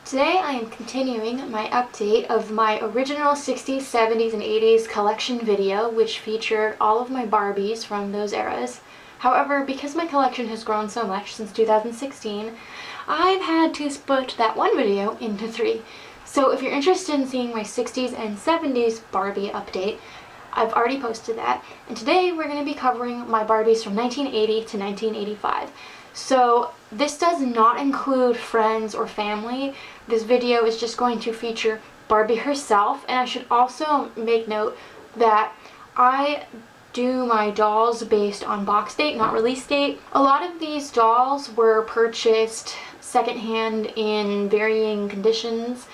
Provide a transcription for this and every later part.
Today I am continuing my update of my original 60s, 70s, and 80s collection video, which featured all of my Barbies from those eras. However, because my collection has grown so much since 2016, I've had to split that one video into three. So if you're interested in seeing my 60s and 70s Barbie update, I've already posted that. And today we're going to be covering my Barbies from 1980 to 1985. So this does not include friends or family. This video is just going to feature Barbie herself, and I should also make note that I do my dolls based on box date, not release date. A lot of these dolls were purchased secondhand in varying conditions.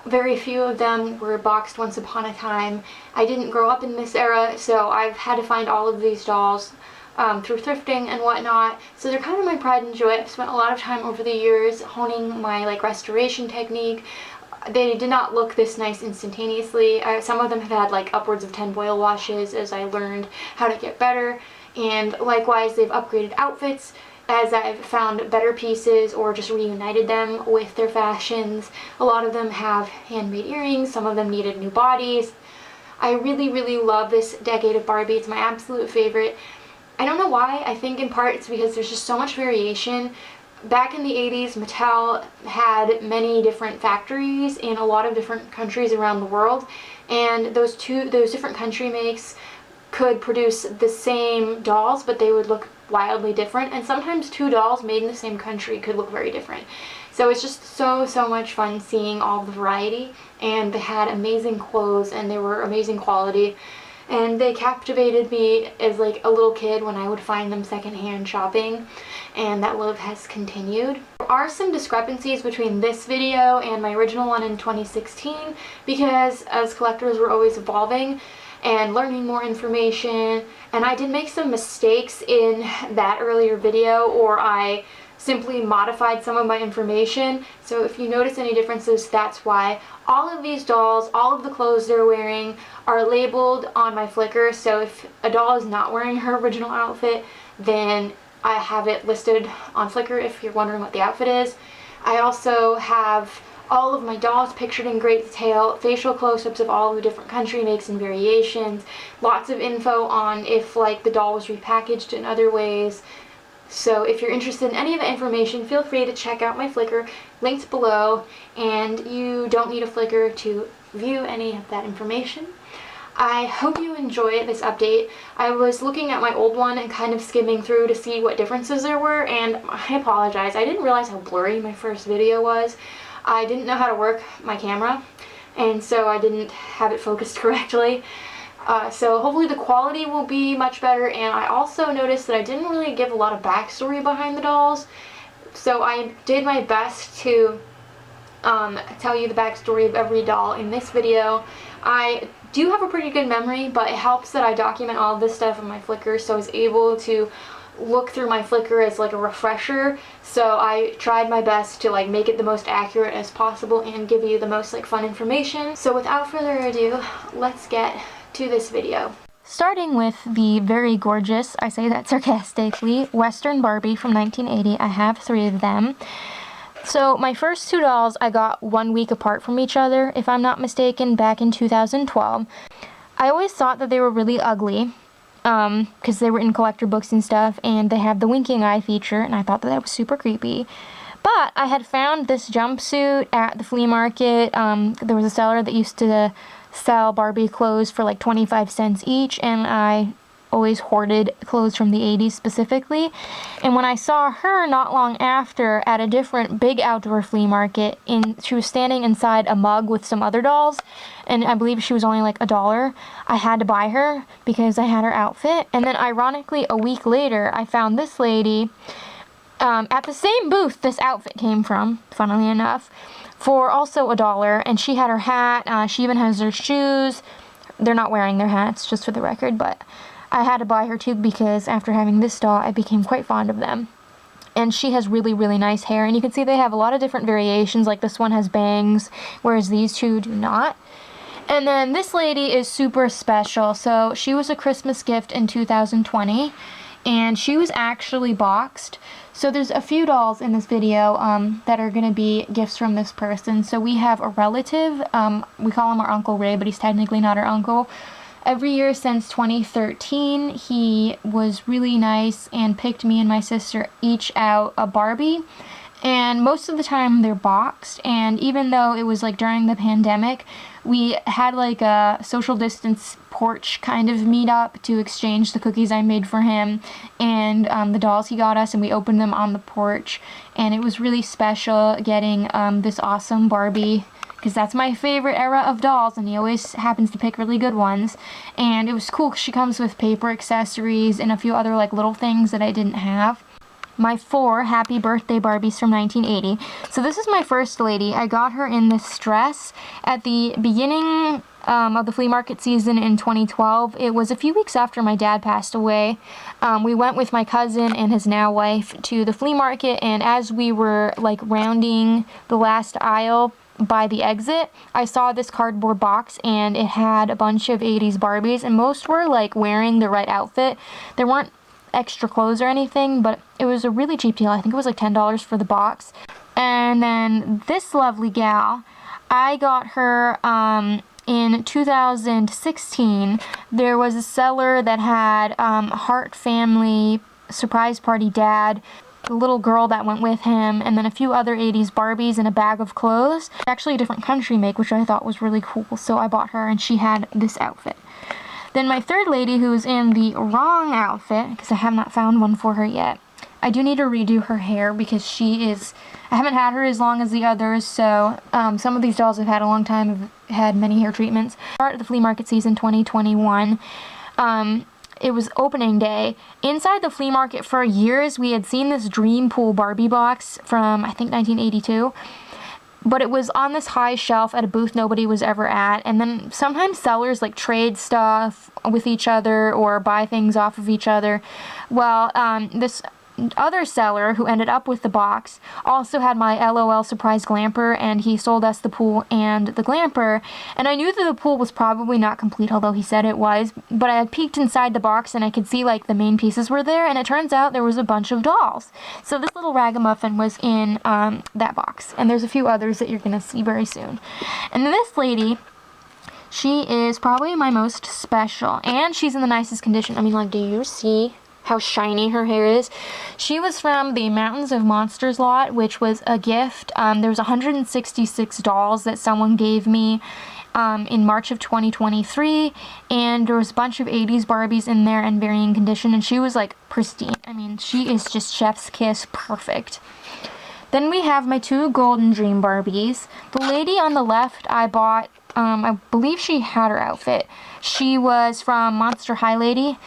Very few of them were boxed once upon a time. I didn't grow up in this era, so I've had to find all of these dolls through thrifting and whatnot, so they're kind of my pride and joy. I've spent a lot of time over the years honing my restoration technique. They did not look this nice instantaneously. Some of them have had upwards of 10 boil washes as I learned how to get better, and likewise they've upgraded outfits as I've found better pieces or just reunited them with their fashions. A lot of them have handmade earrings, some of them needed new bodies. I really love this decade of Barbie. It's my absolute favorite. I don't know why. I think in part it's because there's just so much variation. Back in the 80s, Mattel had many different factories in a lot of different countries around the world, and those different country makes could produce the same dolls, but they would look wildly different, and sometimes two dolls made in the same country could look very different. So it's just so much fun seeing all the variety, and they had amazing clothes and they were amazing quality. And they captivated me as a little kid when I would find them secondhand shopping, and that love has continued. There are some discrepancies between this video and my original one in 2016 because as collectors we're always evolving and learning more information, and I did make some mistakes in that earlier video, or I simply modified some of my information. So if you notice any differences, that's why. All of these dolls, all of the clothes they're wearing are labeled on my Flickr, so if a doll is not wearing her original outfit, then I have it listed on Flickr if you're wondering what the outfit is. I also have all of my dolls pictured in great detail, facial close-ups of all the different country makes and variations, lots of info on if the doll was repackaged in other ways. So if you're interested in any of the information, feel free to check out my Flickr, linked below, and you don't need a Flickr to view any of that information. I hope you enjoy this update. I was looking at my old one and kind of skimming through to see what differences there were, and I apologize. I didn't realize how blurry my first video was. I didn't know how to work my camera, and so I didn't have it focused correctly. So hopefully the quality will be much better, and I also noticed that I didn't really give a lot of backstory behind the dolls, so I did my best to tell you the backstory of every doll in this video. I do have a pretty good memory, but it helps that I document all of this stuff on my Flickr, so I was able to look through my Flickr as a refresher. So I tried my best to make it the most accurate as possible and give you the most fun information. So without further ado, let's get to this video. Starting with the very gorgeous, I say that sarcastically, Western Barbie from 1980. I have three of them. So my first two dolls I got 1 week apart from each other, if I'm not mistaken, back in 2012. I always thought that they were really ugly, because they were in collector books and stuff, and they have the winking eye feature, and I thought that was super creepy. But I had found this jumpsuit at the flea market. There was a seller that used to sell Barbie clothes for 25 cents each, and I always hoarded clothes from the 80s specifically. And when I saw her not long after at a different big outdoor flea market, she was standing inside a mug with some other dolls, and I believe she was only $1. I had to buy her because I had her outfit. And then ironically, a week later, I found this lady at the same booth this outfit came from, funnily enough, for also $1, and she had her hat. She even has her shoes. They're not wearing their hats, just for the record, but I had to buy her too because after having this doll, I became quite fond of them. And she has really nice hair, and you can see they have a lot of different variations. This one has bangs, whereas these two do not. And then this lady is super special. So she was a Christmas gift in 2020, and she was actually boxed. So there's a few dolls in this video that are going to be gifts from this person. So we have a relative, we call him our Uncle Ray, but he's technically not our uncle. Every year since 2013, he was really nice and picked me and my sister each out a Barbie. And most of the time they're boxed, and even though it was like during the pandemic, we had like a social distance porch kind of meetup to exchange the cookies I made for him and the dolls he got us, and we opened them on the porch, and it was really special getting this awesome Barbie, because that's my favorite era of dolls, and he always happens to pick really good ones. And it was cool because she comes with paper accessories and a few other like little things that I didn't have. My 4 Happy Birthday Barbies from 1980. So this is my first lady. I got her in this dress at the beginning of the flea market season in 2012. It was a few weeks after my dad passed away. We went with my cousin and his now wife to the flea market, and as we were like rounding the last aisle by the exit, I saw this cardboard box, and it had a bunch of 80s Barbies, and most were like wearing the right outfit. There weren't extra clothes or anything, but it was a really cheap deal. I think it was like $10 for the box. And then this lovely gal, I got her in 2016. There was a seller that had Heart Family Surprise Party Dad, the little girl that went with him, and then a few other 80s Barbies and a bag of clothes. Actually a different country make, which I thought was really cool, so I bought her, and she had this outfit. Then my third lady, who's in the wrong outfit, because I have not found one for her yet. I do need to redo her hair because I haven't had her as long as the others, so some of these dolls I've had a long time, have had many hair treatments. Start of the flea market season 2021. It was opening day. Inside the flea market for years, we had seen this Dream Pool Barbie box from, I think, 1982. But it was on this high shelf at a booth nobody was ever at, and then sometimes sellers like trade stuff with each other or buy things off of each other. Well, this other seller who ended up with the box also had my LOL surprise glamper, and he sold us the pool and the glamper. And I knew that the pool was probably not complete, although he said it was, but I had peeked inside the box and I could see like the main pieces were there, and it turns out there was a bunch of dolls. So this little ragamuffin was in that box, and there's a few others that you're gonna see very soon. And then this lady, she is probably my most special, and she's in the nicest condition. I mean, like, do you see how shiny her hair is? She was from the Mountains of Monsters lot, which was a gift. There was 166 dolls that someone gave me in March of 2023, and there was a bunch of 80s Barbies in there in varying condition, and she was like pristine. I mean, she is just chef's kiss perfect. Then we have my 2 Golden Dream Barbies. The lady on the left I bought, I believe she had her outfit. She was from Monster High Lady.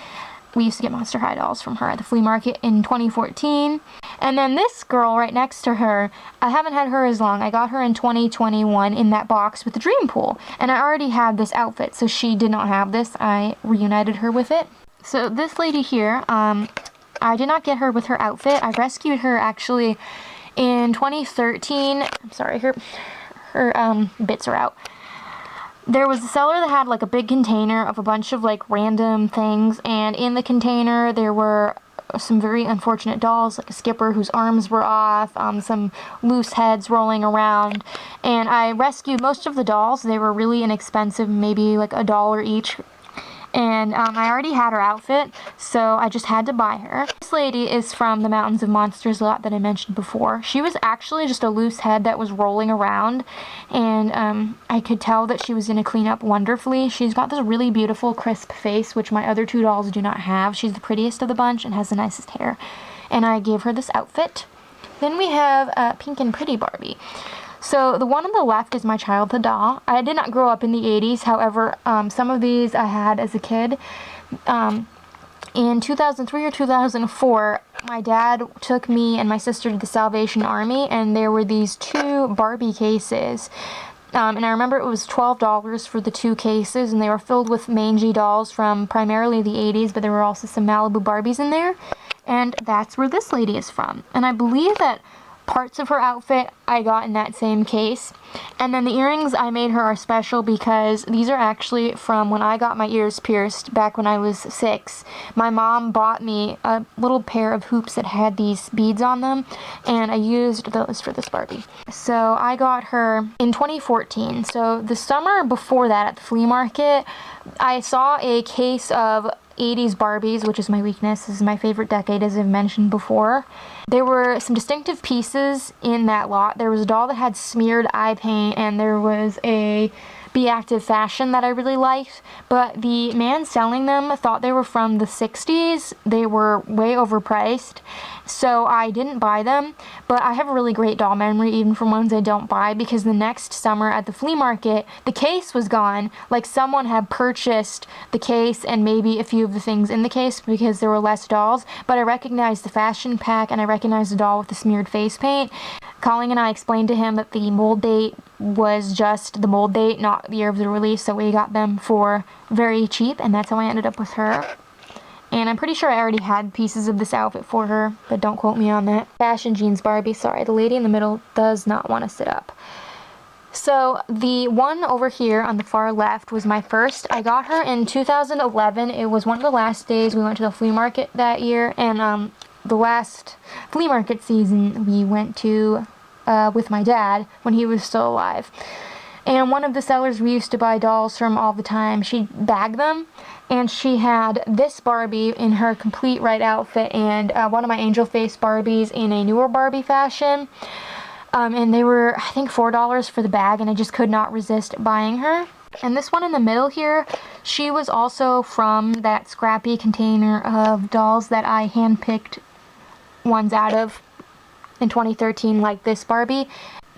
We used to get Monster High dolls from her at the flea market in 2014. And then this girl right next to her, I haven't had her as long. I got her in 2021 in that box with the Dream Pool. And I already had this outfit, so she did not have this. I reunited her with it. So this lady here, I did not get her with her outfit. I rescued her actually in 2013. I'm sorry, her bits are out. There was a seller that had like a big container of a bunch of like random things, and in the container there were some very unfortunate dolls, like a skipper whose arms were off, some loose heads rolling around, and I rescued most of the dolls. They were really inexpensive, maybe like $1 each. And I already had her outfit, so I just had to buy her. This lady is from the Mountains of Monsters lot that I mentioned before. She was actually just a loose head that was rolling around, and I could tell that she was going to clean up wonderfully. She's got this really beautiful crisp face, which my other 2 dolls do not have. She's the prettiest of the bunch and has the nicest hair. And I gave her this outfit. Then we have Pink and Pretty Barbie. So the one on the left is my childhood doll. I did not grow up in the 80s, however, some of these I had as a kid. In 2003 or 2004, my dad took me and my sister to the Salvation Army, and there were these 2 Barbie cases. And I remember it was $12 for the 2 cases, and they were filled with mangy dolls from primarily the 80s, but there were also some Malibu Barbies in there. And that's where this lady is from. And I believe that parts of her outfit I got in that same case. And then the earrings I made her are special because these are actually from when I got my ears pierced back when I was 6. My mom bought me a little pair of hoops that had these beads on them, and I used those for this Barbie. So I got her in 2014. So the summer before that at the flea market, I saw a case of 80s Barbies, which is my weakness. This is my favorite decade, as I've mentioned before. There were some distinctive pieces in that lot. There was a doll that had smeared eye paint, and there was a Be Active fashion that I really liked, but the man selling them thought they were from the 60s. They were way overpriced, so I didn't buy them. But I have a really great doll memory, even from ones I don't buy, because the next summer at the flea market, the case was gone. Like, someone had purchased the case and maybe a few of the things in the case because there were less dolls, but I recognized the fashion pack and I recognized the doll with the smeared face paint. Colleen and I explained to him that the mold date was just the mold date, not the year of the release, so we got them for very cheap, and that's how I ended up with her. And I'm pretty sure I already had pieces of this outfit for her, but don't quote me on that. Fashion jeans Barbie, sorry, the lady in the middle does not want to sit up. So the one over here on the far left was my first. I got her in 2011. It was one of the last days we went to the flea market that year, and the last flea market season we went to with my dad when he was still alive. And one of the sellers we used to buy dolls from all the time, she bagged them, and she had this Barbie in her complete right outfit and one of my angel face Barbies in a newer Barbie fashion. And they were, I think, $4 for the bag, and I just could not resist buying her. And this one in the middle here, she was also from that scrappy container of dolls that I handpicked ones out of in 2013, like this Barbie.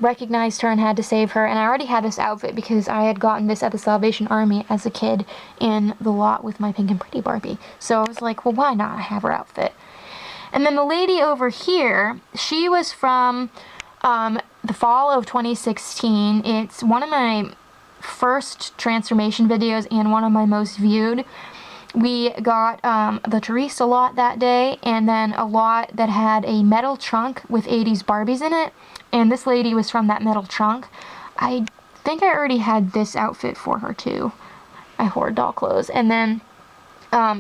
Recognized her and had to save her, and I already had this outfit because I had gotten this at the Salvation Army as a kid in the lot with my Pink and Pretty Barbie. So I was like, well, why not have her outfit? And then the lady over here, she was from the fall of 2016. It's one of my first transformation videos and one of my most viewed. We got the Teresa lot that day, and then a lot that had a metal trunk with 80s Barbies in it, and this lady was from that metal trunk. I think I already had this outfit for her too. I hoard doll clothes. And then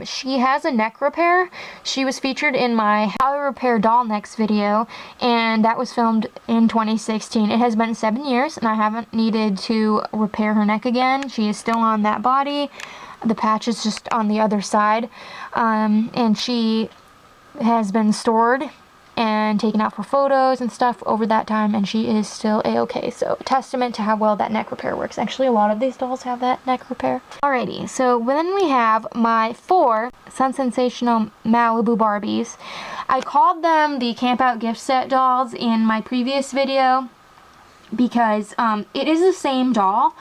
she has a neck repair. She was featured in my How I Repair Doll Necks video, and that was filmed in 2016. It has been 7 years, and I haven't needed to repair her neck again. She is still on that body. The patch is just on the other side, and she has been stored and taken out for photos and stuff over that time, and she is still a-okay. So, testament to how well that neck repair works. Actually, a lot of these dolls have that neck repair. Alrighty, so then we have my 4 sensational Malibu Barbies. I called them the Camp Out gift set dolls in my previous video because it is the same doll,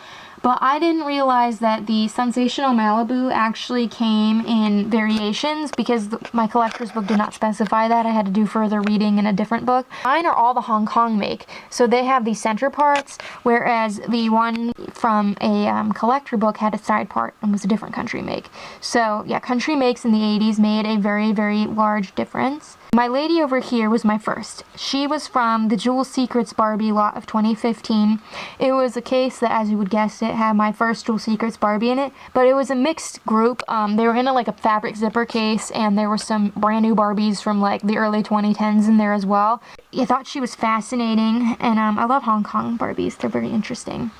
but I didn't realize that the Sensational Malibu actually came in variations because my collector's book did not specify that. I had to do further reading in a different book. Mine are all the Hong Kong make, so they have these center parts, whereas the one from a collector book had a side part and was a different country make. So yeah, country makes in the 80s made a very, very large difference. My lady over here was my first. She was from the Jewel Secrets Barbie lot of 2015. It was a case that, as you would guess it, had my first Jewel Secrets Barbie in it, but it was a mixed group. They were in a fabric zipper case, and there were some brand new Barbies from like the early 2010s in there as well. I thought she was fascinating, and I love Hong Kong Barbies. They're very interesting.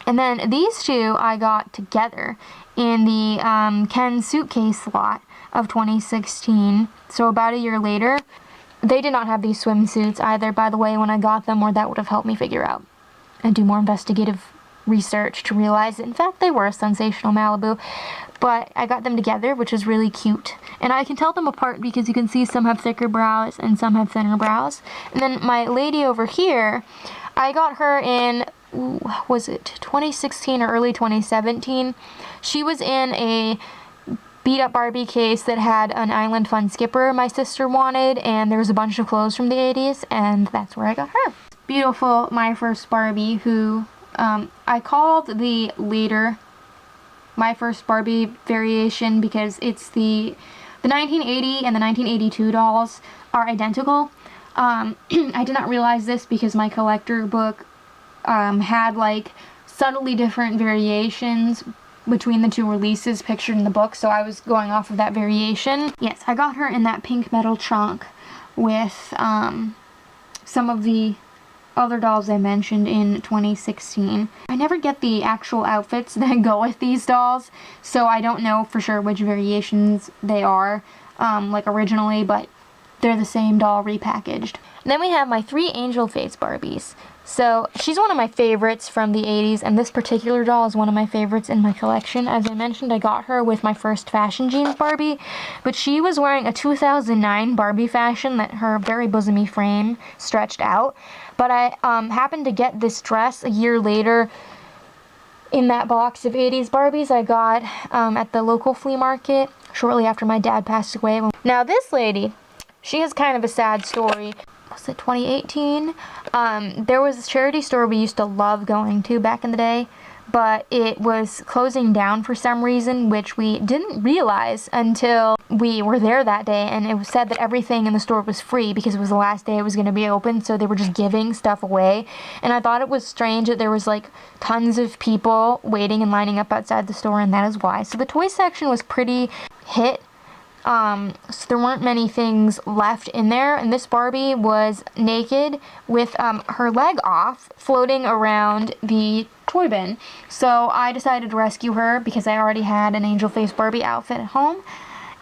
And then these two I got together in the Ken Suitcase lot of 2016, so about a year later. They did not have these swimsuits either, by the way, when I got them, or that would have helped me figure out and do more investigative research to realize that, in fact, they were a Sensational Malibu. But I got them together, which is really cute. And I can tell them apart because you can see some have thicker brows and some have thinner brows. And then my lady over here, I got her in, was it 2016 or early 2017? She was in a beat-up Barbie case that had an Island Fun skipper my sister wanted, and there was a bunch of clothes from the 80s, and that's where I got her. Beautiful, my first Barbie, who I called the later My First Barbie variation because it's the 1980 and the 1982 dolls are identical. I did not realize this because my collector book had like subtly different variations between the two releases pictured in the book, so I was going off of that variation. Yes, I got her in that pink metal trunk with some of the other dolls I mentioned in 2016. I never get the actual outfits that go with these dolls, so I don't know for sure which variations they are, like originally, but they're the same doll repackaged. And then we have my 3 angel face Barbies. So she's one of my favorites from the 80s, and this particular doll is one of my favorites in my collection. As I mentioned, I got her with my first fashion jeans Barbie, but she was wearing a 2009 Barbie fashion that her very bosomy frame stretched out. But I happened to get this dress a year later in that box of 80s Barbies I got at the local flea market shortly after my dad passed away. Now this lady, she has kind of a sad story. Was it 2018? There was a charity store we used to love going to back in the day, but it was closing down for some reason, which we didn't realize until we were there that day, and it was said that everything in the store was free because it was the last day it was going to be open, so they were just giving stuff away. And I thought it was strange that there was like tons of people waiting and lining up outside the store, and that is why. So the toy section was pretty hit. So there weren't many things left in there, and this Barbie was naked with her leg off, floating around the toy bin. So I decided to rescue her because I already had an angel face Barbie outfit at home,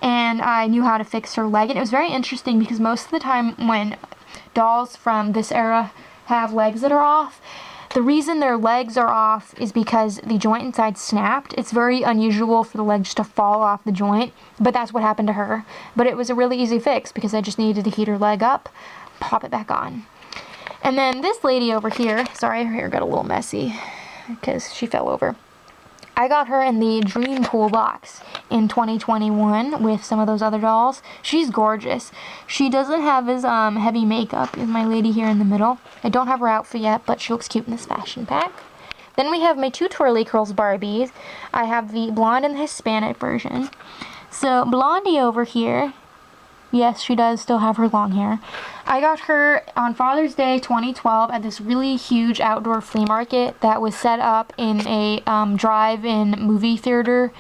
and I knew how to fix her leg. And it was very interesting because most of the time when dolls from this era have legs that are off, the reason their legs are off is because the joint inside snapped. It's very unusual for the leg just to fall off the joint, but that's what happened to her. But it was a really easy fix because I just needed to heat her leg up, pop it back on. And then this lady over here, sorry, her hair got a little messy because she fell over. I got her in the Dream Pool box in 2021 with some of those other dolls. She's gorgeous. She doesn't have as heavy makeup as my lady here in the middle. I don't have her outfit yet, but she looks cute in this fashion pack. Then we have my 2 Twirly Curls Barbies. I have the blonde and the Hispanic version. So Blondie over here, yes, she does still have her long hair. I got her on Father's Day 2012 at this really huge outdoor flea market that was set up in a drive-in movie theater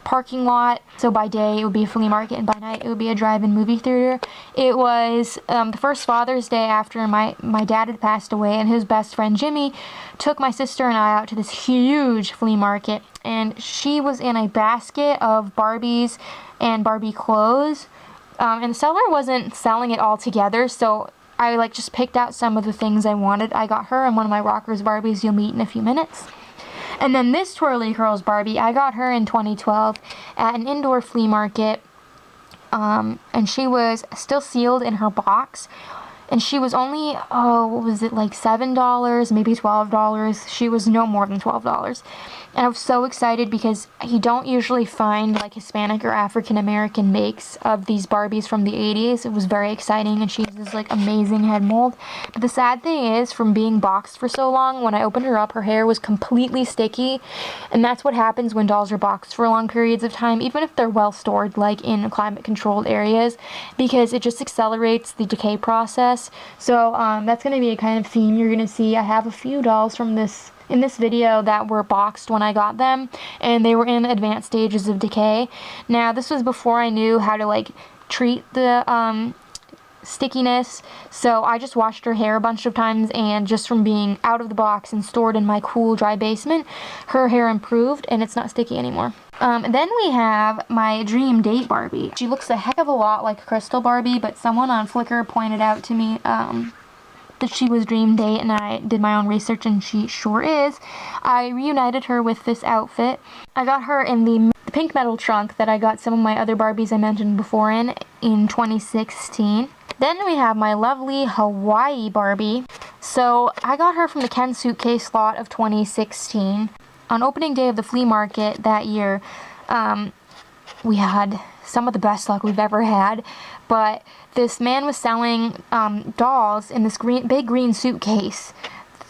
parking lot. So by day it would be a flea market, and by night it would be a drive-in movie theater. It was the first Father's Day after my dad had passed away, and his best friend Jimmy took my sister and I out to this huge flea market, and she was in a basket of Barbies and Barbie clothes. And the seller wasn't selling it all together, so I just picked out some of the things I wanted. I got her and one of my Rockers Barbies you'll meet in a few minutes. And then this Twirly Curls Barbie, I got her in 2012 at an indoor flea market, and she was still sealed in her box. And she was only, what was it, like $7, maybe $12. She was no more than $12. And I was so excited because you don't usually find like Hispanic or African American makes of these Barbies from the 80s. It was very exciting, and she has this like amazing head mold. But the sad thing is, from being boxed for so long, when I opened her up, her hair was completely sticky. And that's what happens when dolls are boxed for long periods of time, even if they're well stored, like in climate controlled areas, because it just accelerates the decay process. So that's going to be a kind of theme you're going to see. I have a few dolls from in this video that were boxed when I got them, and they were in advanced stages of decay. Now, this was before I knew how to treat the stickiness, so I just washed her hair a bunch of times, and just from being out of the box and stored in my cool, dry basement, her hair improved, and it's not sticky anymore. Then we have my Dream Date Barbie. She looks a heck of a lot like Crystal Barbie, but someone on Flickr pointed out to me that she was Dream Date, and I did my own research, and she sure is. I reunited her with this outfit. I got her in the pink metal trunk that I got some of my other Barbies I mentioned before in 2016. Then we have my lovely Hawaii Barbie. So I got her from the Ken Suitcase lot of 2016. On opening day of the flea market that year, we had some of the best luck we've ever had, but this man was selling dolls in this big green suitcase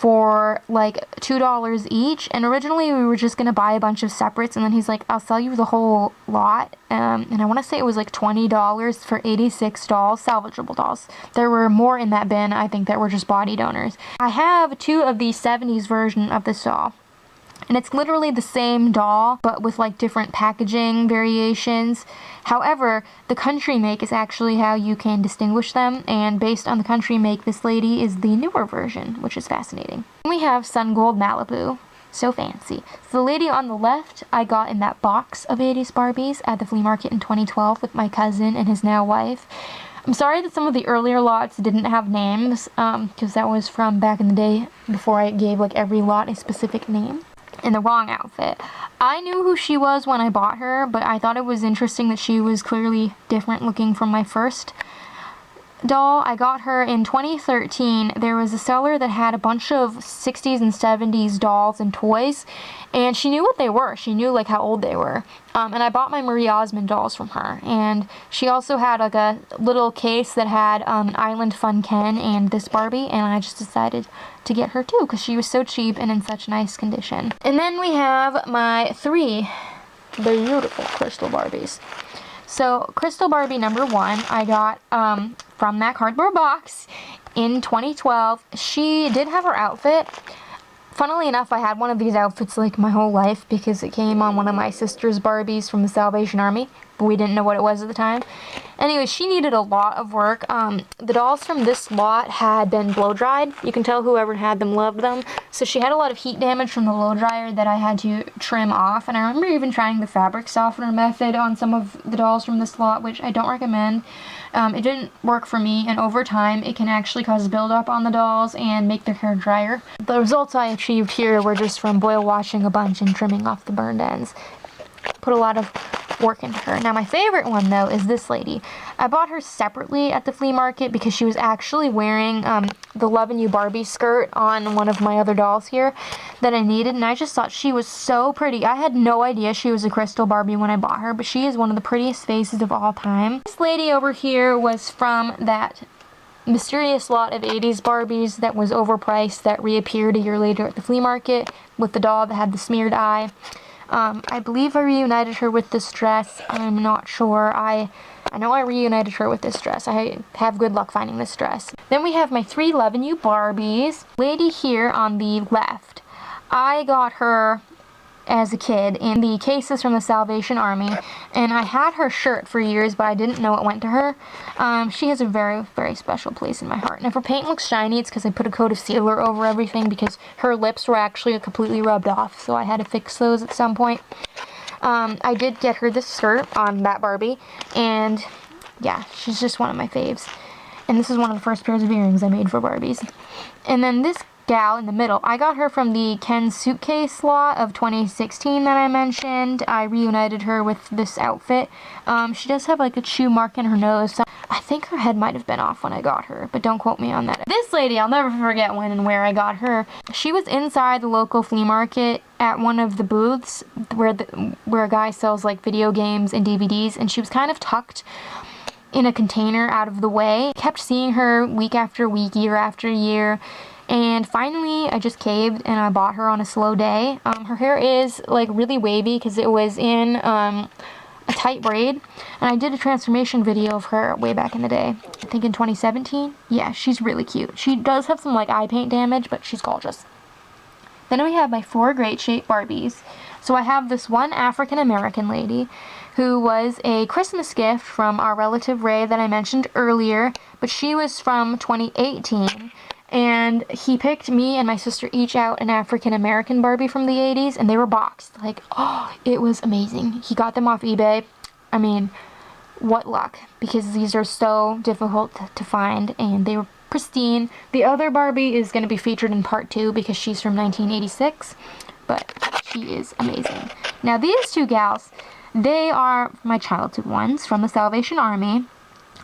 for like $2 each, and originally we were just gonna buy a bunch of separates, and then he's like, I'll sell you the whole lot, and I want to say it was like $20 for 86 dolls, salvageable dolls. There were more in that bin, I think, that were just body donors. I have 2 of the 70s version of this doll, and it's literally the same doll, but with like different packaging variations. However, the country make is actually how you can distinguish them, and based on the country make, this lady is the newer version, which is fascinating. We have Sun Gold Malibu. So fancy. So the lady on the left, I got in that box of 80s Barbies at the flea market in 2012 with my cousin and his now wife. I'm sorry that some of the earlier lots didn't have names, because that was from back in the day before I gave like every lot a specific name. In the wrong outfit. I knew who she was when I bought her, but I thought it was interesting that she was clearly different looking from my first doll. I got her in 2013. There was a seller that had a bunch of 60s and 70s dolls and toys, and she knew what they were. She knew like how old they were. And I bought my Marie Osmond dolls from her, and she also had like a little case that had an Island Fun Ken and this Barbie, and I just decided to get her too because she was so cheap and in such nice condition. And then we have my 3 beautiful crystal Barbies. So crystal Barbie number 1 I got from that cardboard box in 2012. She did have her outfit. Funnily enough, I had one of these outfits like my whole life because it came on one of my sister's Barbies from the Salvation Army, but we didn't know what it was at the time. Anyway, she needed a lot of work. The dolls from this lot had been blow dried. You can tell whoever had them loved them. So she had a lot of heat damage from the blow dryer that I had to trim off. And I remember even trying the fabric softener method on some of the dolls from this lot, which I don't recommend. It didn't work for me, and over time it can actually cause buildup on the dolls and make their hair drier. The results I achieved here were just from boil washing a bunch and trimming off the burned ends. Put a lot of work into her. Now my favorite one though is this lady. I bought her separately at the flea market because she was actually wearing the Lovin' You Barbie skirt on one of my other dolls here that I needed, and I just thought she was so pretty. I had no idea she was a crystal Barbie when I bought her, but she is one of the prettiest faces of all time. This lady over here was from that mysterious lot of 80s Barbies that was overpriced that reappeared a year later at the flea market with the doll that had the smeared eye. I believe I reunited her with this dress. I'm not sure. I know I reunited her with this dress. I have good luck finding this dress. Then we have my 3 Lovin' You Barbies. Lady here on the left. I got her as a kid in the cases from the Salvation Army, and I had her shirt for years, but I didn't know it went to her. She has a very, very special place in my heart. And if her paint looks shiny, it's because I put a coat of sealer over everything because her lips were actually completely rubbed off, so I had to fix those at some point. I did get her this skirt on that Barbie, and yeah, she's just one of my faves. And this is one of the first pairs of earrings I made for Barbies. And then this gal in the middle, I got her from the Ken Suitcase lot of 2016 that I mentioned. I reunited her with this outfit. She does have like a chew mark in her nose, so I think her head might have been off when I got her, but don't quote me on that. This lady, I'll never forget when and where I got her. She was inside the local flea market at one of the booths where a guy sells like video games and DVDs, and she was kind of tucked in a container out of the way. Kept seeing her week after week, year after year. And finally, I just caved and I bought her on a slow day. Her hair is like really wavy because it was in a tight braid. And I did a transformation video of her way back in the day. I think in 2017. Yeah, she's really cute. She does have some like eye paint damage, but she's gorgeous. Then we have my 4 Great Shape Barbies. So I have this one African American lady who was a Christmas gift from our relative Ray that I mentioned earlier, but she was from 2018. And he picked me and my sister each out an African American Barbie from the 80s, and they were boxed. Like, oh, it was amazing. He got them off eBay. I mean, what luck, because these are so difficult to find, and they were pristine. The other Barbie is going to be featured in part 2 because she's from 1986, but she is amazing. Now, these 2 gals, they are my childhood ones from the Salvation Army.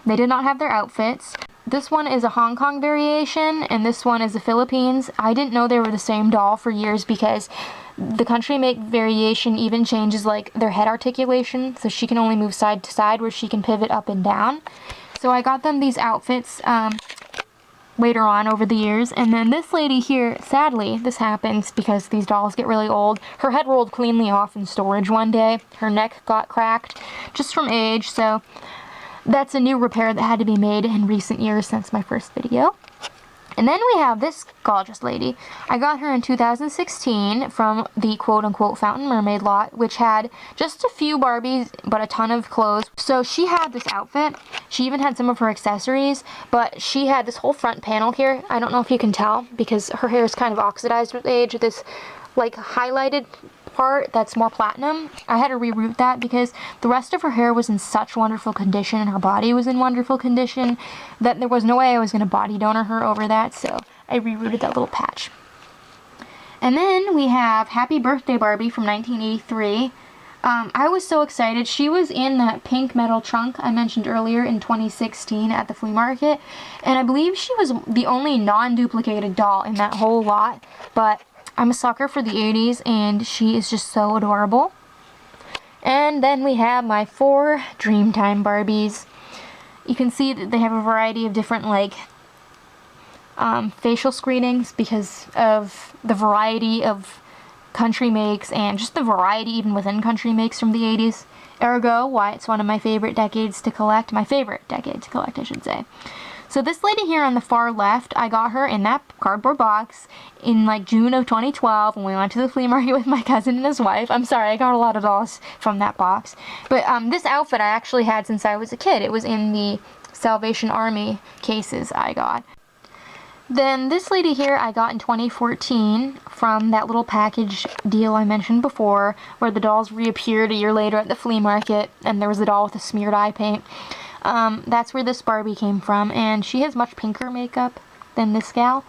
They did not have their outfits. This one is a Hong Kong variation, and this one is the Philippines. I didn't know they were the same doll for years because the country make variation even changes like their head articulation, so she can only move side to side where she can pivot up and down. So I got them these outfits later on over the years. And then this lady here, sadly, this happens because these dolls get really old. Her head rolled cleanly off in storage one day. Her neck got cracked just from age, so that's a new repair that had to be made in recent years since my first video. And then we have this gorgeous lady. I got her in 2016 from the quote-unquote Fountain Mermaid lot, which had just a few Barbies, but a ton of clothes. So she had this outfit. She even had some of her accessories, but she had this whole front panel here. I don't know if you can tell, because her hair is kind of oxidized with age. This, like, highlighted part that's more platinum. I had to reroute that because the rest of her hair was in such wonderful condition and her body was in wonderful condition that there was no way I was going to body donor her over that, so I rerouted that little patch. And then we have Happy Birthday Barbie from 1983. I was so excited. She was in that pink metal trunk I mentioned earlier in 2016 at the flea market, and I believe she was the only non-duplicated doll in that whole lot, but I'm a sucker for the 80s, and she is just so adorable. And then we have my 4 Dreamtime Barbies. You can see that they have a variety of different, like, facial screenings because of the variety of country makes and just the variety even within country makes from the 80s. Ergo, why it's one of my favorite decades to collect. My favorite decade to collect, I should say. So this lady here on the far left, I got her in that cardboard box in like June of 2012 when we went to the flea market with my cousin and his wife. I'm sorry, I got a lot of dolls from that box. But this outfit I actually had since I was a kid. It was in the Salvation Army cases I got. Then this lady here I got in 2014 from that little package deal I mentioned before, where the dolls reappeared a year later at the flea market and there was a doll with a smeared eye paint. That's where this Barbie came from, and she has much pinker makeup than this gal,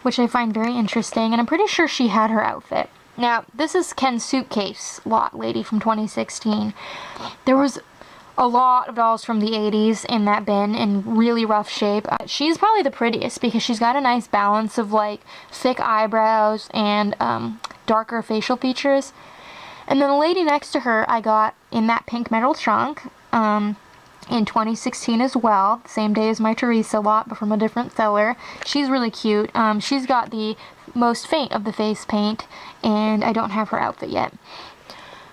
which I find very interesting, and I'm pretty sure she had her outfit. Now, this is Ken's Suitcase lot lady from 2016. There was a lot of dolls from the 80s in that bin in really rough shape. She's probably the prettiest because she's got a nice balance of like thick eyebrows and darker facial features. And then the lady next to her I got in that pink metal trunk in 2016 as well, same day as my Teresa lot, but from a different seller. She's really cute. She's got the most faint of the face paint, and I don't have her outfit yet.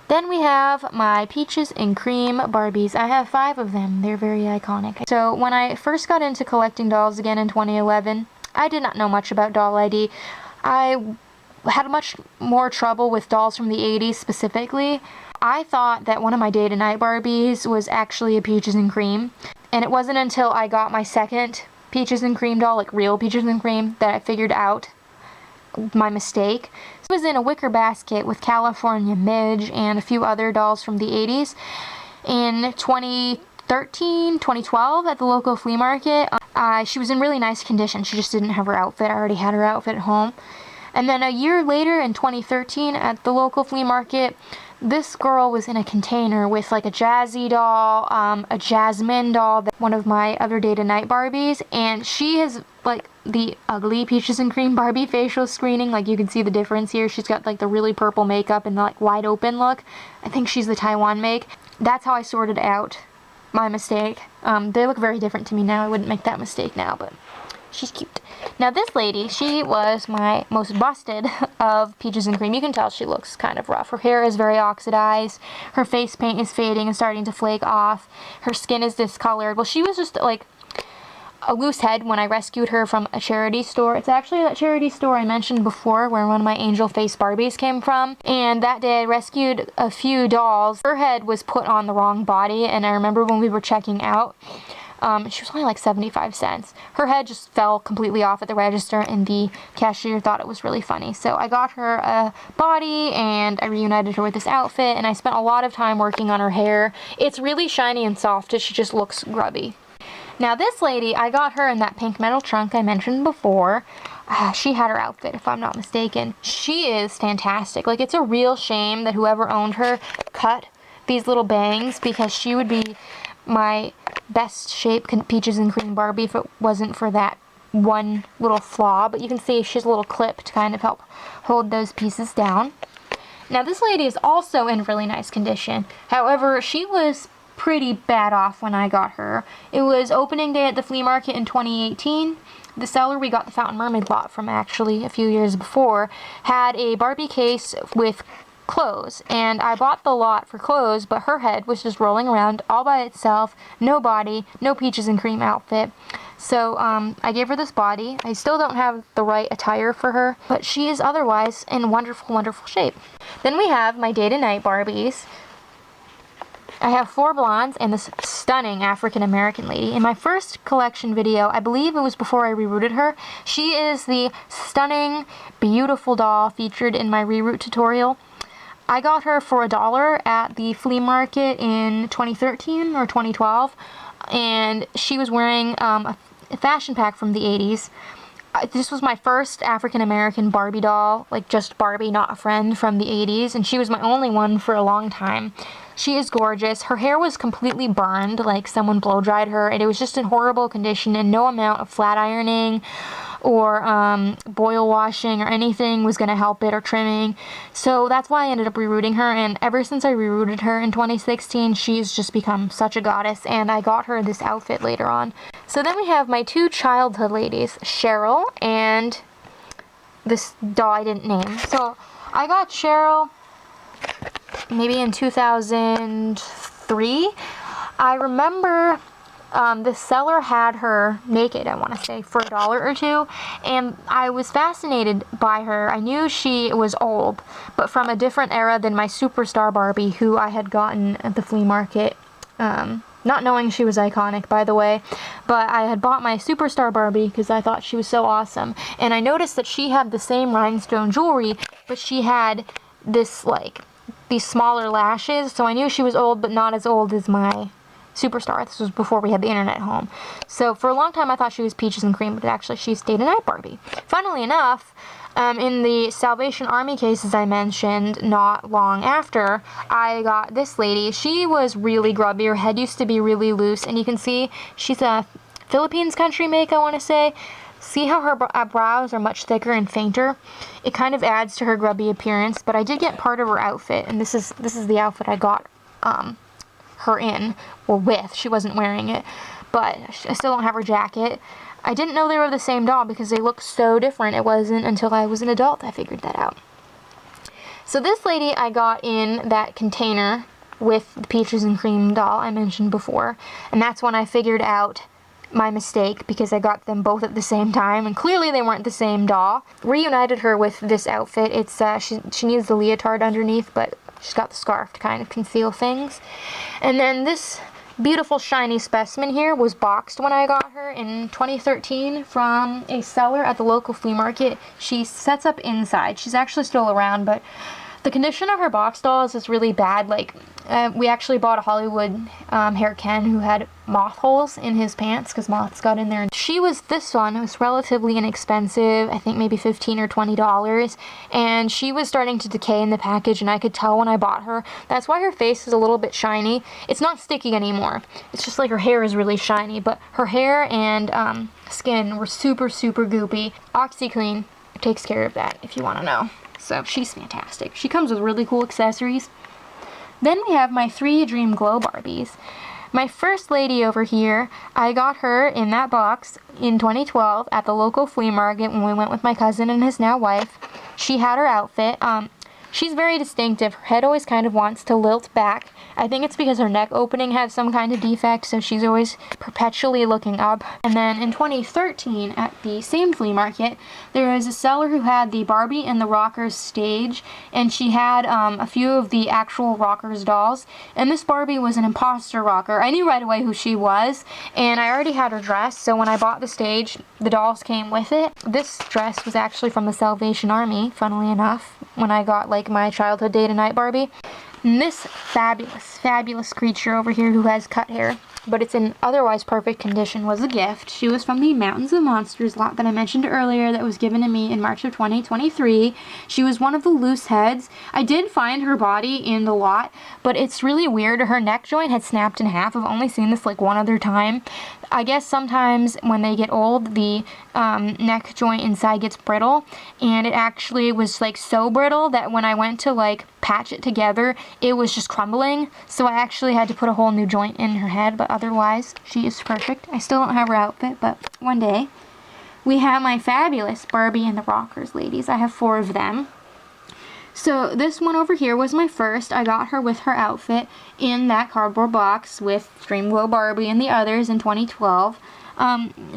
Then we have my Peaches and Cream Barbies. I have 5 of them. They're very iconic. So when I first got into collecting dolls again in 2011, I did not know much about Doll ID. I had much more trouble with dolls from the 80s specifically. I thought that one of my day-to-night Barbies was actually a Peaches and Cream, and it wasn't until I got my second Peaches and Cream doll, like real Peaches and Cream, that I figured out my mistake. It was in a wicker basket with California Midge and a few other dolls from the 80s. In 2013, 2012 at the local flea market, she was in really nice condition. She just didn't have her outfit. I already had her outfit at home. And then a year later in 2013 at the local flea market, this girl was in a container with like a Jazzy doll, a Jasmine doll, one of my other day-to-night Barbies, and she has like the ugly Peaches and Cream Barbie facial screening. Like you can see the difference here. She's got like the really purple makeup and the like wide open look. I think she's the Taiwan make. That's how I sorted out my mistake. They look very different to me now. I wouldn't make that mistake now, but she's cute. Now this lady, she was my most busted of Peaches and Cream. You can tell she looks kind of rough. Her hair is very oxidized. Her face paint is fading and starting to flake off. Her skin is discolored. Well, she was just like a loose head when I rescued her from a charity store. It's actually that charity store I mentioned before where one of my angel face Barbies came from. And that day I rescued a few dolls. Her head was put on the wrong body, and I remember when we were checking out, she was only like 75 cents. Her head just fell completely off at the register, and the cashier thought it was really funny. So I got her a body, and I reunited her with this outfit, and I spent a lot of time working on her hair. It's really shiny and soft. She just looks grubby. Now this lady, I got her in that pink metal trunk I mentioned before. She had her outfit, if I'm not mistaken. She is fantastic. Like, it's a real shame that whoever owned her cut these little bangs, because she would be my best shape Peaches and Cream Barbie if it wasn't for that one little flaw. But you can see she's a little clip to kind of help hold those pieces down. Now this lady is also in really nice condition. However, she was pretty bad off when I got her. It was opening day at the flea market in 2018. The seller we got the Fountain Mermaid lot from actually a few years before had a Barbie case with clothes, and I bought the lot for clothes, but her head was just rolling around all by itself, no body, no peaches and cream outfit. So I gave her this body. I still don't have the right attire for her, but she is otherwise in wonderful, wonderful shape. Then we have my day to night Barbies. I have 4 blondes and this stunning African American lady. In my first collection video, I believe it was before I rerouted her, she is the stunning, beautiful doll featured in my reroute tutorial. I got her for $1 at the flea market in 2013 or 2012, and she was wearing a fashion pack from the 80s. This was my first African American Barbie doll, like just Barbie, not a friend, from the 80s, and she was my only one for a long time. She is gorgeous. Her hair was completely burned, like someone blow dried her, and it was just in horrible condition, and no amount of flat ironing or boil washing or anything was going to help it, or trimming. So that's why I ended up rerouting her, and ever since I rerouted her in 2016, she's just become such a goddess, and I got her this outfit later on. So then we have my 2 childhood ladies, Cheryl and this doll I didn't name. So I got Cheryl maybe in 2003. I remember the seller had her naked, I want to say, for $1 or $2, and I was fascinated by her. I knew she was old, but from a different era than my superstar Barbie, who I had gotten at the flea market, not knowing she was iconic, by the way, but I had bought my superstar Barbie because I thought she was so awesome, and I noticed that she had the same rhinestone jewelry, but she had this, like, these smaller lashes, so I knew she was old, but not as old as my superstar. This was before we had the internet home. So for a long time I thought she was peaches and cream, but actually she's day to night Barbie. Funnily enough, in the Salvation Army cases I mentioned not long after, I got this lady. She was really grubby. Her head used to be really loose, and you can see she's a Philippines country make, I want to say. See how her brows are much thicker and fainter? It kind of adds to her grubby appearance, but I did get part of her outfit, and this is the outfit I got her in, or with. She wasn't wearing it, but I still don't have her jacket. I didn't know they were the same doll because they look so different. It wasn't until I was an adult I figured that out. So this lady I got in that container with the peaches and cream doll I mentioned before, and that's when I figured out my mistake, because I got them both at the same time, and clearly they weren't the same doll. Reunited her with this outfit. It's she needs the leotard underneath, but she's got the scarf to kind of conceal things. And then this beautiful shiny specimen here was boxed when I got her in 2013 from a seller at the local flea market. She sets up inside. She's actually still around, but the condition of her box dolls is really bad. Like, we actually bought a Hollywood hair Ken who had moth holes in his pants because moths got in there. She was, this one was relatively inexpensive, I think maybe $15 or $20, and she was starting to decay in the package, and I could tell when I bought her. That's why her face is a little bit shiny. It's not sticky anymore. It's just like her hair is really shiny, but her hair and skin were super, super goopy. OxyClean takes care of that, if you want to know. So she's fantastic. She comes with really cool accessories. Then we have my 3 Dream Glow Barbies. My first lady over here, I got her in that box in 2012 at the local flea market when we went with my cousin and his now wife. She had her outfit. She's very distinctive. Her head always kind of wants to lilt back. I think it's because her neck opening has some kind of defect, so she's always perpetually looking up. And then in 2013, at the same flea market, there was a seller who had the Barbie and the Rockers stage, and she had a few of the actual Rockers dolls. And this Barbie was an imposter rocker. I knew right away who she was, and I already had her dress, so when I bought the stage, the dolls came with it. This dress was actually from the Salvation Army, funnily enough, when I got like my childhood day to night Barbie. And this fabulous, fabulous creature over here who has cut hair, but it's in otherwise perfect condition, was a gift. She was from the Mountains of Monsters lot that I mentioned earlier that was given to me in March of 2023. She was one of the loose heads. I did find her body in the lot, but it's really weird. Her neck joint had snapped in half. I've only seen this like one other time. I guess sometimes when they get old, the neck joint inside gets brittle, and it actually was like so brittle that when I went to like patch it together, it was just crumbling. So I actually had to put a whole new joint in her head, but otherwise, she is perfect. I still don't have her outfit, but one day. We have my fabulous Barbie and the Rockers ladies. I have 4 of them. So this one over here was my first. I got her with her outfit in that cardboard box with Dream Glow Barbie and the others in 2012.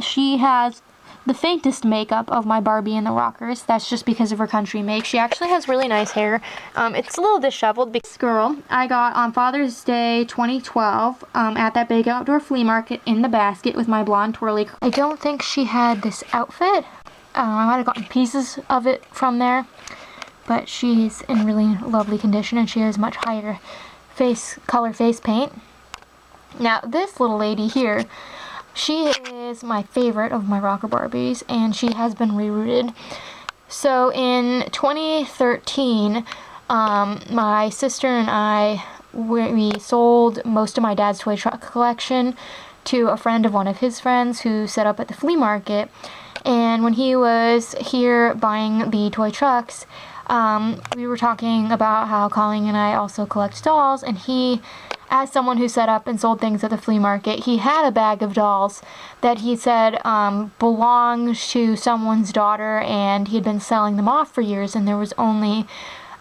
She has the faintest makeup of my Barbie and the Rockers. That's just because of her country make. She actually has really nice hair. It's a little disheveled. This girl I got on Father's Day 2012 at that big outdoor flea market in the basket with my blonde twirly. I don't think she had this outfit. I might have gotten pieces of it from there. But she's in really lovely condition, and she has much higher color face paint. Now, this little lady here, she is my favorite of my rocker Barbies, and she has been rerouted. So in 2013, my sister and I, we sold most of my dad's toy truck collection to a friend of one of his friends who set up at the flea market. And when he was here buying the toy trucks, we were talking about how Colleen and I also collect dolls, and he, as someone who set up and sold things at the flea market, he had a bag of dolls that he said belonged to someone's daughter, and he had been selling them off for years, and there was only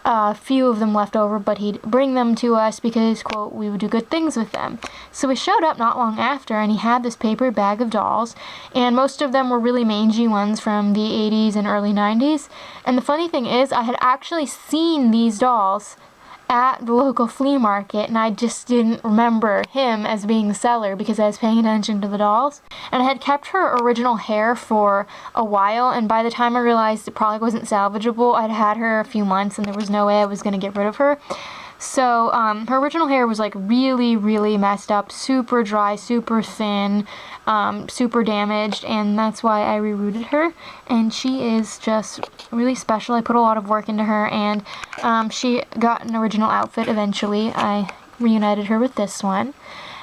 a few of them left over, but he'd bring them to us because, quote, we would do good things with them. So we showed up not long after, and he had this paper bag of dolls, and most of them were really mangy ones from the 80s and early 90s. And the funny thing is, I had actually seen these dolls at the local flea market, and I just didn't remember him as being the seller because I was paying attention to the dolls. And I had kept her original hair for a while, and by the time I realized it probably wasn't salvageable, I'd had her a few months and there was no way I was going to get rid of her. So her original hair was like really, really messed up, super dry, super thin, super damaged, and that's why I rerouted her. And she is just really special. I put a lot of work into her, and she got an original outfit eventually. I reunited her with this one.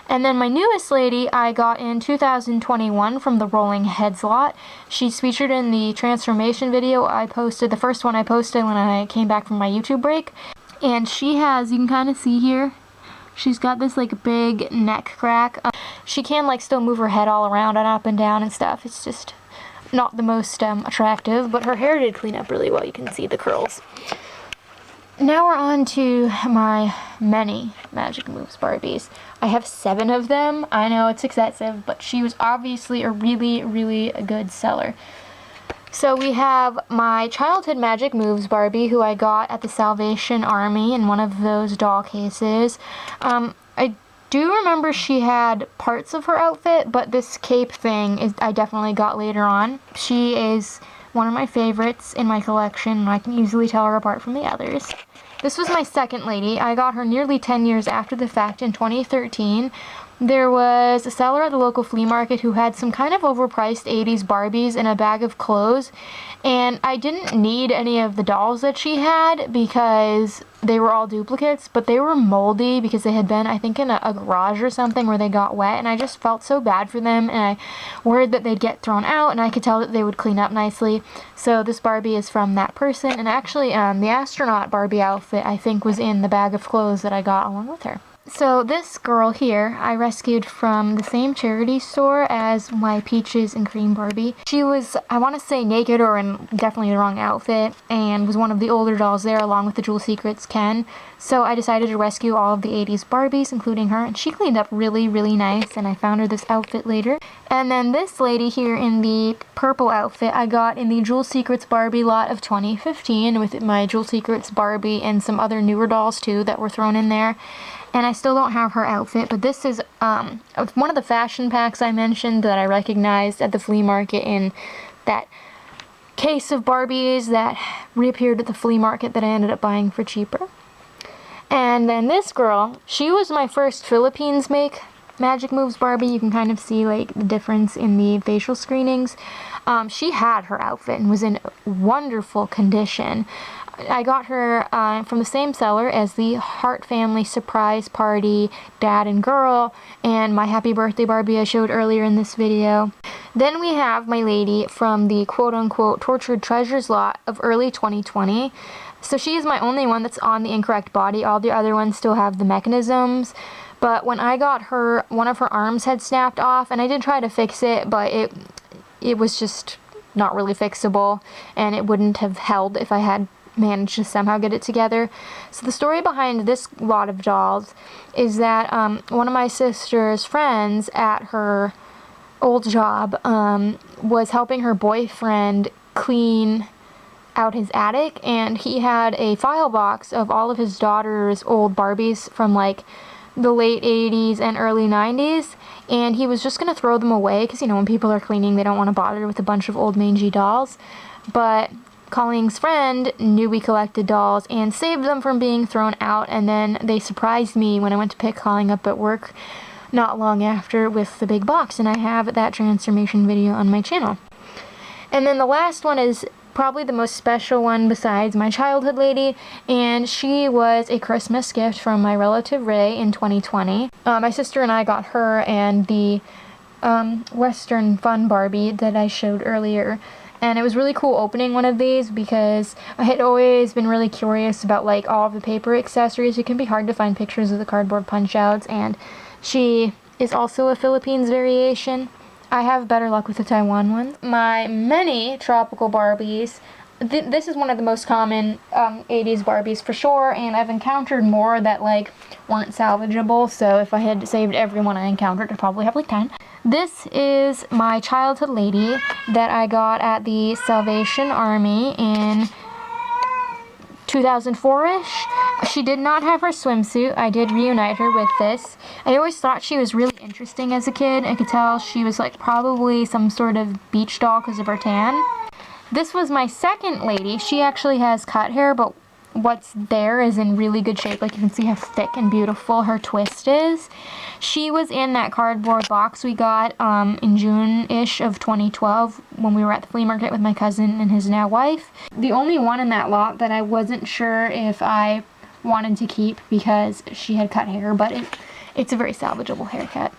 And then my newest lady I got in 2021 from the Rolling Heads lot. She's featured in the transformation video I posted, the first one I posted when I came back from my YouTube break. And she has, you can kind of see here, she's got this like big neck crack. She can like still move her head all around and up and down and stuff. It's just not the most attractive, but her hair did clean up really well. You can see the curls. Now we're on to my many Magic Moves Barbies. I have 7 of them. I know it's excessive, but she was obviously a really, really good seller. So we have my childhood Magic Moves Barbie, who I got at the Salvation Army in one of those doll cases. I do remember she had parts of her outfit, but this cape thing I definitely got later on. She is one of my favorites in my collection, and I can easily tell her apart from the others. This was my second lady. I got her nearly 10 years after the fact in 2013. There was a seller at the local flea market who had some kind of overpriced 80s Barbies in a bag of clothes, and I didn't need any of the dolls that she had because they were all duplicates, but they were moldy because they had been, I think, in a garage or something where they got wet, and I just felt so bad for them, and I worried that they'd get thrown out, and I could tell that they would clean up nicely. So this Barbie is from that person, and actually the astronaut Barbie outfit, I think, was in the bag of clothes that I got along with her. So this girl here, I rescued from the same charity store as my Peaches and Cream Barbie. She was, I want to say, naked or in definitely the wrong outfit, and was one of the older dolls there along with the Jewel Secrets Ken. So I decided to rescue all of the 80s Barbies, including her, and she cleaned up really, really nice, and I found her this outfit later. And then this lady here in the purple outfit I got in the Jewel Secrets Barbie lot of 2015 with my Jewel Secrets Barbie and some other newer dolls too that were thrown in there. And I still don't have her outfit, but this is one of the fashion packs I mentioned that I recognized at the flea market in that case of Barbies that reappeared at the flea market that I ended up buying for cheaper. And then this girl, she was my first Philippines make Magic Moves Barbie. You can kind of see like the difference in the facial screenings. She had her outfit and was in wonderful condition. I got her from the same seller as the Heart Family Surprise Party Dad and Girl and my Happy Birthday Barbie I showed earlier in this video. Then we have my lady from the quote-unquote Tortured Treasures lot of early 2020. So she is my only one that's on the incorrect body. All the other ones still have the mechanisms. But when I got her, one of her arms had snapped off, and I did try to fix it, but it was just not really fixable, and it wouldn't have held if I had managed to somehow get it together. So the story behind this lot of dolls is that one of my sister's friends at her old job was helping her boyfriend clean out his attic, and he had a file box of all of his daughter's old Barbies from like the late 80s and early 90s, and he was just going to throw them away because, you know, when people are cleaning, they don't want to bother with a bunch of old mangy dolls. But Colleen's friend knew we collected dolls and saved them from being thrown out, and then they surprised me when I went to pick Colleen up at work not long after with the big box, and I have that transformation video on my channel. And then the last one is probably the most special one besides my childhood lady, and she was a Christmas gift from my relative Ray in 2020. My sister and I got her and the Western Fun Barbie that I showed earlier, and it was really cool opening one of these because I had always been really curious about like all of the paper accessories. It can be hard to find pictures of the cardboard punch outs, and she is also a Philippines variation. I have better luck with the Taiwan ones. My many tropical Barbies. This is one of the most common 80s Barbies for sure, and I've encountered more that like weren't salvageable, so if I had saved everyone I encountered, I'd probably have like 10. This is my childhood lady that I got at the Salvation Army in 2004-ish. She did not have her swimsuit. I did reunite her with this. I always thought she was really interesting as a kid. I could tell she was like probably some sort of beach doll because of her tan. This was my second lady. She actually has cut hair, but what's there is in really good shape. Like you can see how thick and beautiful her twist is. She was in that cardboard box we got in June-ish of 2012 when we were at the flea market with my cousin and his now wife. The only one in that lot that I wasn't sure if I wanted to keep because she had cut hair, but it's a very salvageable haircut.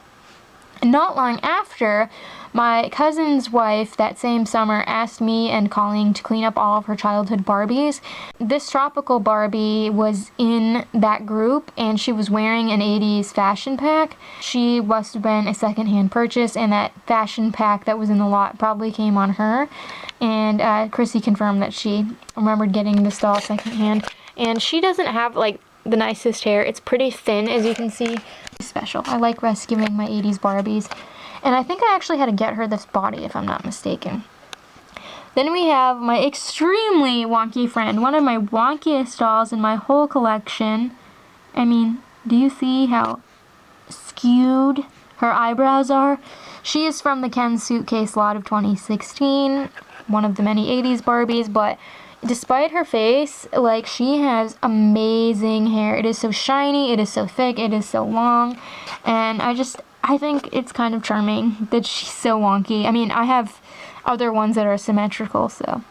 And not long after, my cousin's wife that same summer asked me and Colleen to clean up all of her childhood Barbies. This tropical Barbie was in that group, and she was wearing an 80s fashion pack. She must have been a secondhand purchase, and that fashion pack that was in the lot probably came on her. And Chrissy confirmed that she remembered getting this doll secondhand. And she doesn't have like the nicest hair. It's pretty thin, as you can see. Special. I like rescuing my 80s Barbies. And I think I actually had to get her this body, if I'm not mistaken. Then we have my extremely wonky friend, one of my wonkiest dolls in my whole collection. I mean, do you see how skewed her eyebrows are? She is from the Ken Suitcase lot of 2016, one of the many 80s Barbies, but despite her face, like, she has amazing hair. It is so shiny, it is so thick, it is so long, and I think it's kind of charming that she's so wonky. I mean, I have other ones that are symmetrical, so.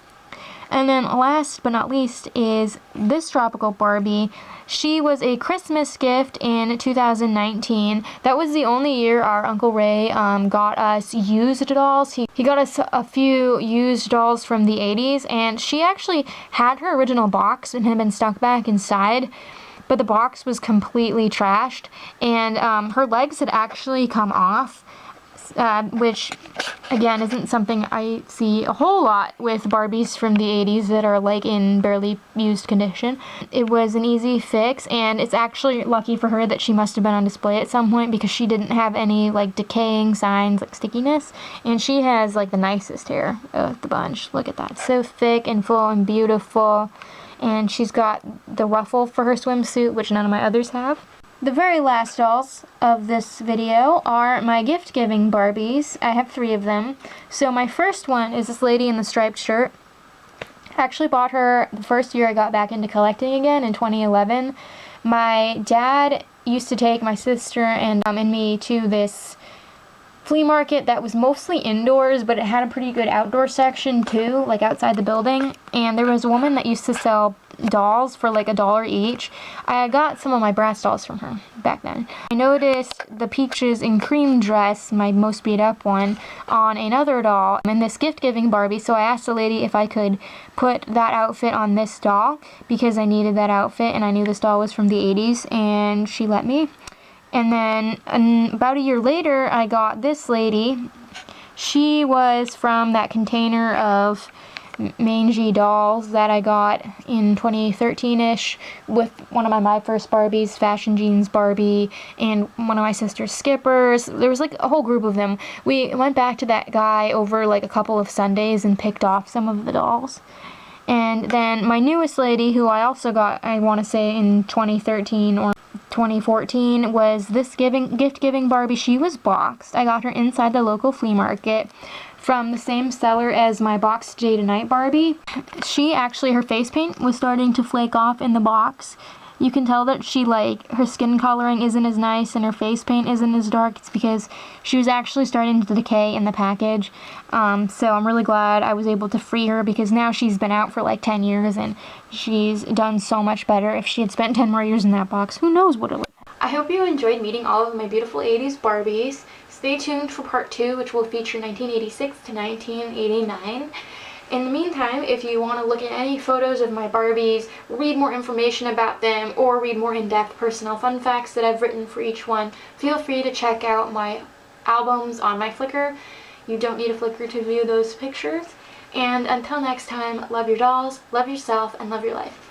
And then last but not least is this tropical Barbie. She was a Christmas gift in 2019. That was the only year our Uncle Ray got us used dolls. He got us a few used dolls from the 80s, and she actually had her original box and had been stuck back inside, but the box was completely trashed, and her legs had actually come off, which again isn't something I see a whole lot with Barbies from the 80s that are like in barely used condition. It was an easy fix, and it's actually lucky for her that she must have been on display at some point because she didn't have any like decaying signs like stickiness, and she has like the nicest hair of the bunch. Look at that, so thick and full and beautiful, and she's got the ruffle for her swimsuit, which none of my others have. The very last dolls of this video are my gift-giving Barbies. I have 3 of them. So my first one is this lady in the striped shirt. I actually bought her the first year I got back into collecting again in 2011. My dad used to take my sister and me to this flea market that was mostly indoors, but it had a pretty good outdoor section too, like outside the building. And there was a woman that used to sell dolls for like $1 each. I got some of my Bratz dolls from her back then. I noticed the peaches and cream dress, my most beat up one, on another doll in this gift giving Barbie, so I asked the lady if I could put that outfit on this doll because I needed that outfit and I knew this doll was from the 80s, and she let me. And then about a year later, I got this lady. She was from that container of mangy dolls that I got in 2013-ish with one of my first Barbies, Fashion Jeans Barbie, and one of my sister's Skippers. There was like a whole group of them. We went back to that guy over like a couple of Sundays and picked off some of the dolls. And then my newest lady, who I also got, I want to say in 2013 or 2014, was this gift-giving Barbie. She was boxed. I got her inside the local flea market from the same seller as my boxed Day to Night Barbie. She actually, her face paint was starting to flake off in the box. You can tell that she, like, her skin coloring isn't as nice and her face paint isn't as dark. It's because she was actually starting to decay in the package. So I'm really glad I was able to free her because now she's been out for like 10 years and she's done so much better. If she had spent 10 more years in that box, who knows what it would. I hope you enjoyed meeting all of my beautiful 80s Barbies. Stay tuned for part 2, which will feature 1986 to 1989. In the meantime, if you want to look at any photos of my Barbies, read more information about them, or read more in-depth personal fun facts that I've written for each one, feel free to check out my albums on my Flickr. You don't need a Flickr to view those pictures. And until next time, love your dolls, love yourself, and love your life.